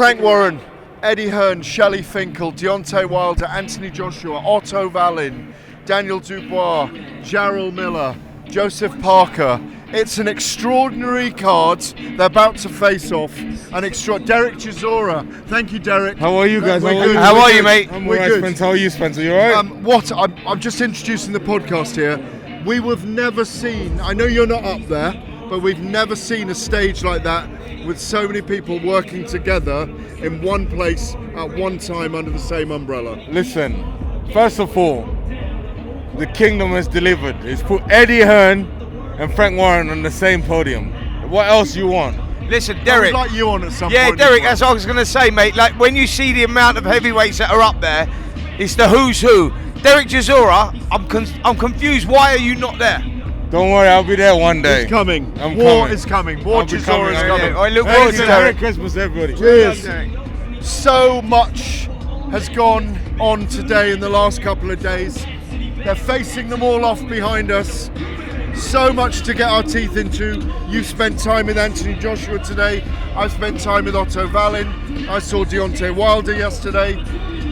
Frank Warren, Eddie Hearn, Shelley Finkel, Deontay Wilder, Anthony Joshua, Otto Wallin, Daniel Dubois, Jarrell Miller, Joseph Parker. It's an extraordinary card. They're about to face off. Derek Chisora. Thank you, Derek. How are you guys? How are you, mate? I'm alright, Spencer. How are you, Spencer? You alright? I'm just introducing the podcast here. We have never seen, I know you're not up there, but we've never seen a stage like that with so many people working together in one place at one time under the same umbrella. Listen, first of all, the kingdom has delivered. It's put Eddie Hearn and Frank Warren on the same podium. What else you want? Listen, Derek. I would like you on at some point. Yeah, Derek, that's what I was going to say, mate. Like, when you see the amount of heavyweights that are up there, it's the who's who. Derek Chisora, I'm confused. Why are you not there? Don't worry, I'll be there one day. It's coming. War is coming. War Chisora is coming. I look forward to Merry Christmas, everybody. Cheers. So much has gone on today in the last couple of days. They're facing them all off behind us. So much to get our teeth into. You've spent time with Anthony Joshua today. I've spent time with Otto Wallin. I saw Deontay Wilder yesterday.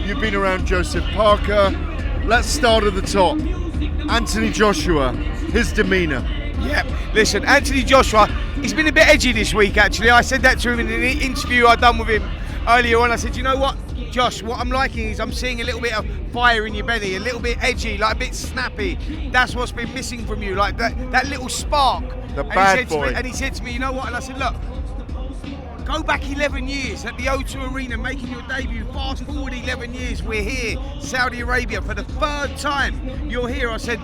You've been around Joseph Parker. Let's start at the top. Anthony Joshua, his demeanour. Yeah, listen, Anthony Joshua, he's been a bit edgy this week, actually. I said that to him in an interview I'd done with him earlier on. I said, you know what, Josh, what I'm liking is I'm seeing a little bit of fire in your belly, a little bit edgy, like a bit snappy. That's what's been missing from you, like that little spark. The bad boy. And he said to me, you know what? And I said, look, go back 11 years at the O2 Arena making your debut. Fast forward 11 years, we're here, Saudi Arabia, for the third time you're here. I said,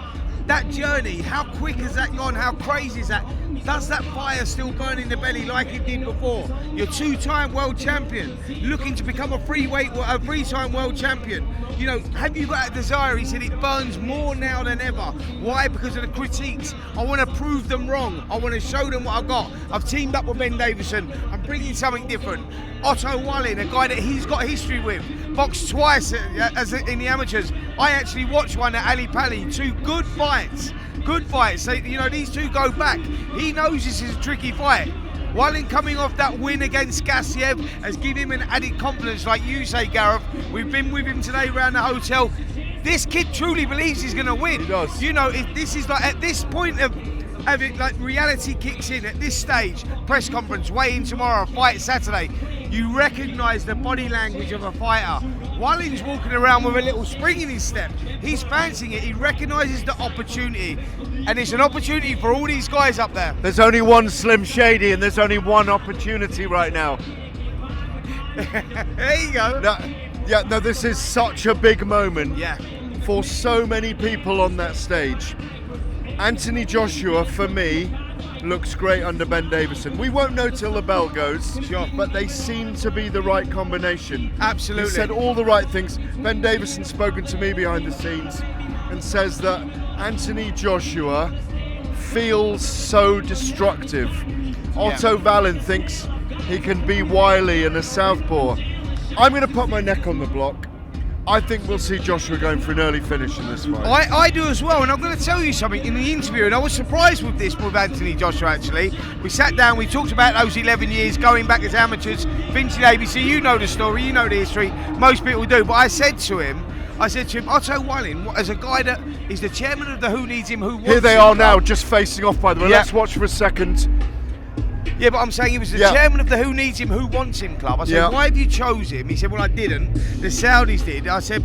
that journey, how quick has that gone? How crazy is that? Does that fire still burn in the belly like it did before? You're two-time world champion, looking to become a three-time world champion. You know, have you got that desire? He said it burns more now than ever. Why? Because of the critiques. I want to prove them wrong. I want to show them what I've got. I've teamed up with Ben Davison. I'm bringing something different. Otto Wallin, a guy that he's got history with, boxed twice in the amateurs. I actually watched one at Ali Pali. Two good fights. Good fights. So, you know, these two go back. He knows this is a tricky fight. Wallin coming off that win against Gassiev has given him an added confidence, like you say, Gareth. We've been with him today around the hotel. This kid truly believes he's going to win. He does. You know, if this is like at this point of it, like reality kicks in at this stage, press conference, weigh in tomorrow, fight Saturday, you recognise the body language of a fighter. Wallin's walking around with a little spring in his step. He's fancying it. He recognises the opportunity. And it's an opportunity for all these guys up there. There's only one Slim Shady and there's only one opportunity right now. There you go. No, this is such a big moment Yeah. for so many people on that stage. Anthony Joshua, for me, looks great under Ben Davison. We won't know till the bell goes, Sure. but they seem to be the right combination. Absolutely. He said all the right things. Ben Davison's spoken to me behind the scenes and says that Anthony Joshua feels so destructive. Otto Wallin thinks he can be wily and a southpaw. I'm going to put my neck on the block. I think we'll see Joshua going for an early finish in this fight. I do as well, and I'm going to tell you something in the interview, and I was surprised with this with Anthony Joshua actually. We sat down, we talked about those 11 years going back as amateurs, Vinci ABC, you know the story, you know the history, most people do, but I said to him, Otto Wallin, as a guy that is the chairman of the Who Needs Him, Who Wants Him. Here they are now, just facing off by the way. Yeah. Let's watch for a second. Yeah, but I'm saying he was the chairman of the Who Needs Him, Who Wants Him club. I said, why have you chose him? He said, well, I didn't. The Saudis did. I said,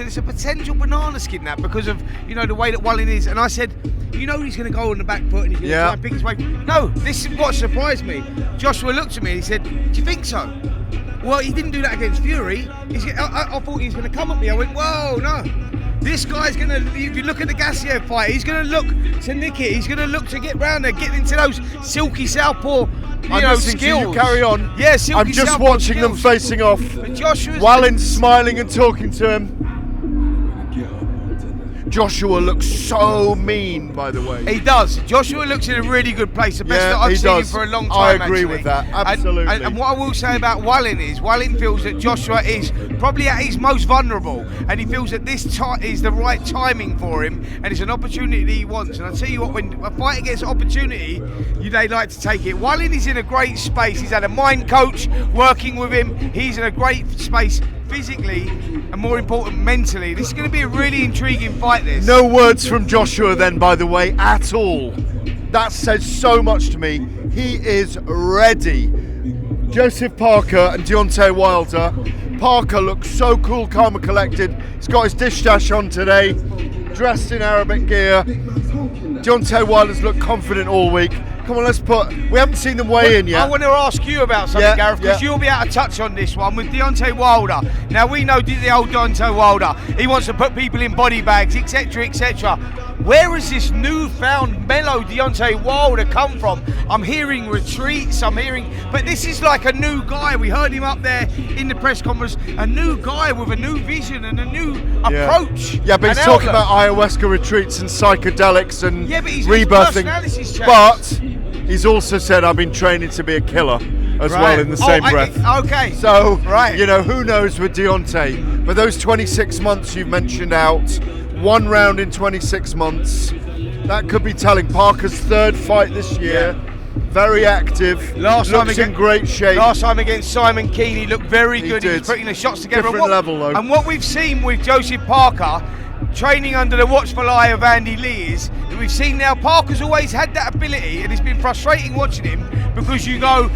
it's a potential banana skin that because of, you know, the way that Wallin is. And I said, you know he's going to go on the back foot and he's going to try and pick his way. No, this is what surprised me. Joshua looked at me and he said, do you think so? Well, he didn't do that against Fury. I thought he was going to come at me. I went, whoa, no. This guy's going to, if you look at the Gassiev fight, he's going to look to nick it. He's going to look to get round there, get into those silky southpaw skills. You carry on. Yeah, silky I'm just southpaw watching skills. them facing off. But Joshua's Wallin's smiling and talking to him. Joshua looks so mean, by the way. He does. Joshua looks in a really good place. The best that I've seen him for a long time. I agree actually. with that. Absolutely. And what I will say about Wallin is, Wallin feels that Joshua is probably at his most vulnerable, and he feels that this is the right timing for him, and it's an opportunity he wants. And I tell you what, when a fighter gets opportunity, they like to take it. Wallin is in a great space. He's had a mind coach working with him. He's in a great space physically, and more important, mentally. This is going to be a really intriguing fight, this. No words from Joshua then, by the way, at all. That says so much to me. He is ready. Joseph Parker and Deontay Wilder. Parker looks so cool, calm and collected. He's got his dish dash on today, dressed in Arabic gear. Deontay Wilder's looked confident all week. Come on, we haven't seen them weigh in yet. I want to ask you about something, Gareth, because you'll be able to touch on this one with Deontay Wilder. Now, we know the old Deontay Wilder. He wants to put people in body bags, etc., etc. Where has this newfound mellow Deontay Wilder come from? I'm hearing retreats, but this is like a new guy. We heard him up there in the press conference, a new guy with a new vision and a new approach. Yeah, but he's talking about ayahuasca retreats and psychedelics and rebirthing. But he's also said, I've been training to be a killer as well in the same breath. Okay. So, who knows with Deontay? But those 26 months you've mentioned out, one round in 26 months, that could be telling. Parker's third fight this year, very active, looks in great shape. Last time against Simon Keane, he looked very good. He was putting the shots together. Different level, though. And what we've seen with Joseph Parker, training under the watchful eye of Andy Lee, is that we've seen now Parker's always had that ability, and it's been frustrating watching him because you know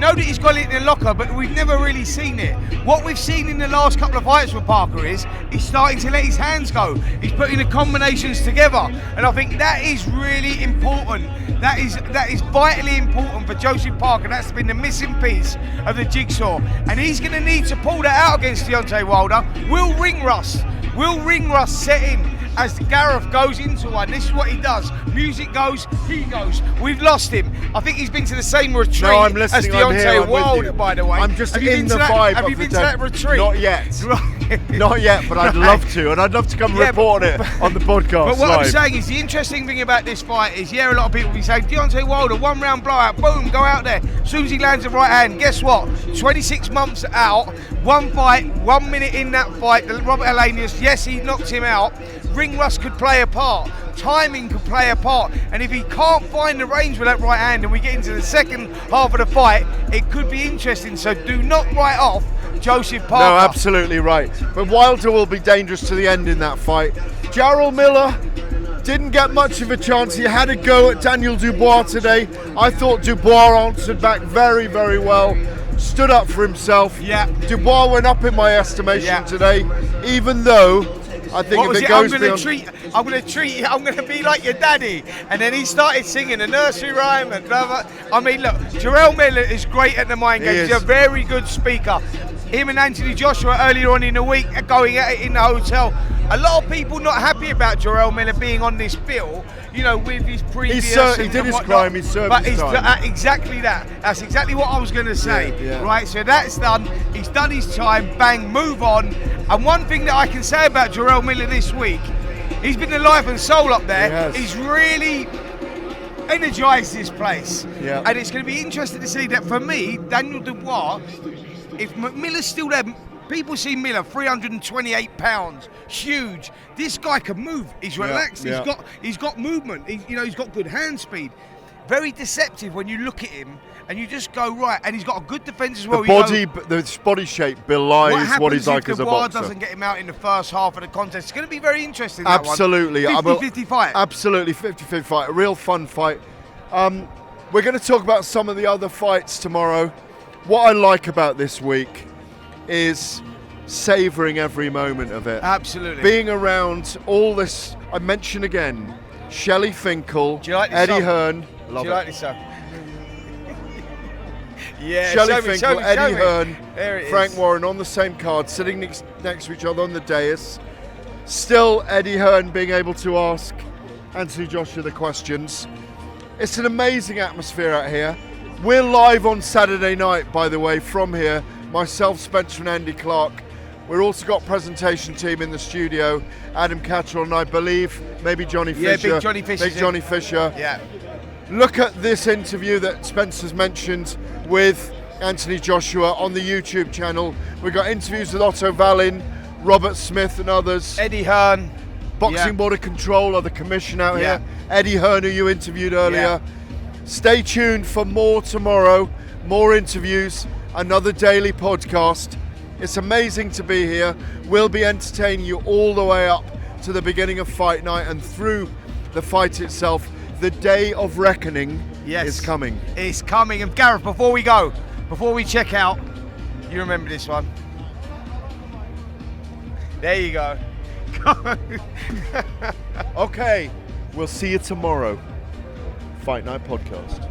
that he's got it in the locker, but we've never really seen it. What we've seen in the last couple of fights with Parker is he's starting to let his hands go. He's putting the combinations together, and I think that is really important. That is vitally important for Joseph Parker. That's been the missing piece of the jigsaw, and he's going to need to pull that out against Deontay Wilder. Will ring rust set in as Gareth goes into one? This is what he does. Music goes, he goes. We've lost him. I think he's been to the same retreat as Deontay Wilder, by the way. I'm just in the vibe. Have you been to that retreat? Not yet. Not yet, but I'd love to, and I'd love to come report it on the podcast. But what I'm saying is, the interesting thing about this fight is, a lot of people will be saying, Deontay Wilder, 1 round blowout, boom, go out there. As soon as he lands the right hand, guess what? 26 months out, 1 fight, 1 minute in that fight, Robert Helenius, yes, he knocked him out. Ring rust could play a part, timing could play a part, and if he can't find the range with that right hand and we get into the second half of the fight, it could be interesting. So do not write off Joseph Parker. No, absolutely right. But Wilder will be dangerous to the end in that fight. Jarrell Miller didn't get much of a chance. He had a go at Daniel Dubois today. I thought Dubois answered back very, very well. Stood up for himself. Yeah. Dubois went up in my estimation today, even though I think if it goes I'm going to be like your daddy. And then he started singing a nursery rhyme and blah, blah. I mean, look, Jarrell Miller is great at the mind games. He's a very good speaker. Him and Anthony Joshua earlier on in the week are going at it in the hotel. A lot of people not happy about Jarrell Miller being on this bill, with his previous. He did his crime, he served his time. Exactly that. That's exactly what I was going to say. Right, so that's done. He's done his time, bang, move on. And one thing that I can say about Jarrell Miller this week, he's been the life and soul up there. He's really energised this place. Yeah. And it's going to be interesting to see that for me, Daniel Dubois, if Miller's still there, people see Miller, 328 pounds, huge. This guy can move. He's relaxed. He's got movement. He's got good hand speed. Very deceptive when you look at him, and you just go right. And he's got a good defence as well. The body shape belies what he's like as a boxer. Doesn't get him out in the first half of the contest. It's going to be very interesting. Absolutely, 50-50 fight. Absolutely, 50-50 fight. A real fun fight. We're going to talk about some of the other fights tomorrow. What I like about this week is savouring every moment of it. Absolutely. Being around all this, I mention again, Shelley Finkel, Eddie Hearn. Do you like this song? Yeah, Shelley Finkel, Eddie Hearn, Frank is. Warren on the same card, sitting next to each other on the dais. Still Eddie Hearn being able to ask Anthony Joshua the questions. It's an amazing atmosphere out here. We're live on Saturday night, by the way, from here. Myself, Spencer and Andy Clark. We've also got presentation team in the studio. Adam Cattrall and I believe maybe Johnny Fisher. Yeah, Big Johnny Fisher. Big Johnny Fisher. Yeah. Look at this interview that Spencer's mentioned with Anthony Joshua on the YouTube channel. We've got interviews with Otto Wallin, Robert Smith and others. Eddie Hearn. Boxing Board of Control, the commission out here. Eddie Hearn, who you interviewed earlier. Stay tuned for more tomorrow, more interviews, another daily podcast. It's amazing to be here. We'll be entertaining you all the way up to the beginning of fight night and through the fight itself. The day of reckoning is coming. It's coming. And Gareth, before we go, before we check out, you remember this one? There you go. Okay, we'll see you tomorrow. Fight Night Podcast.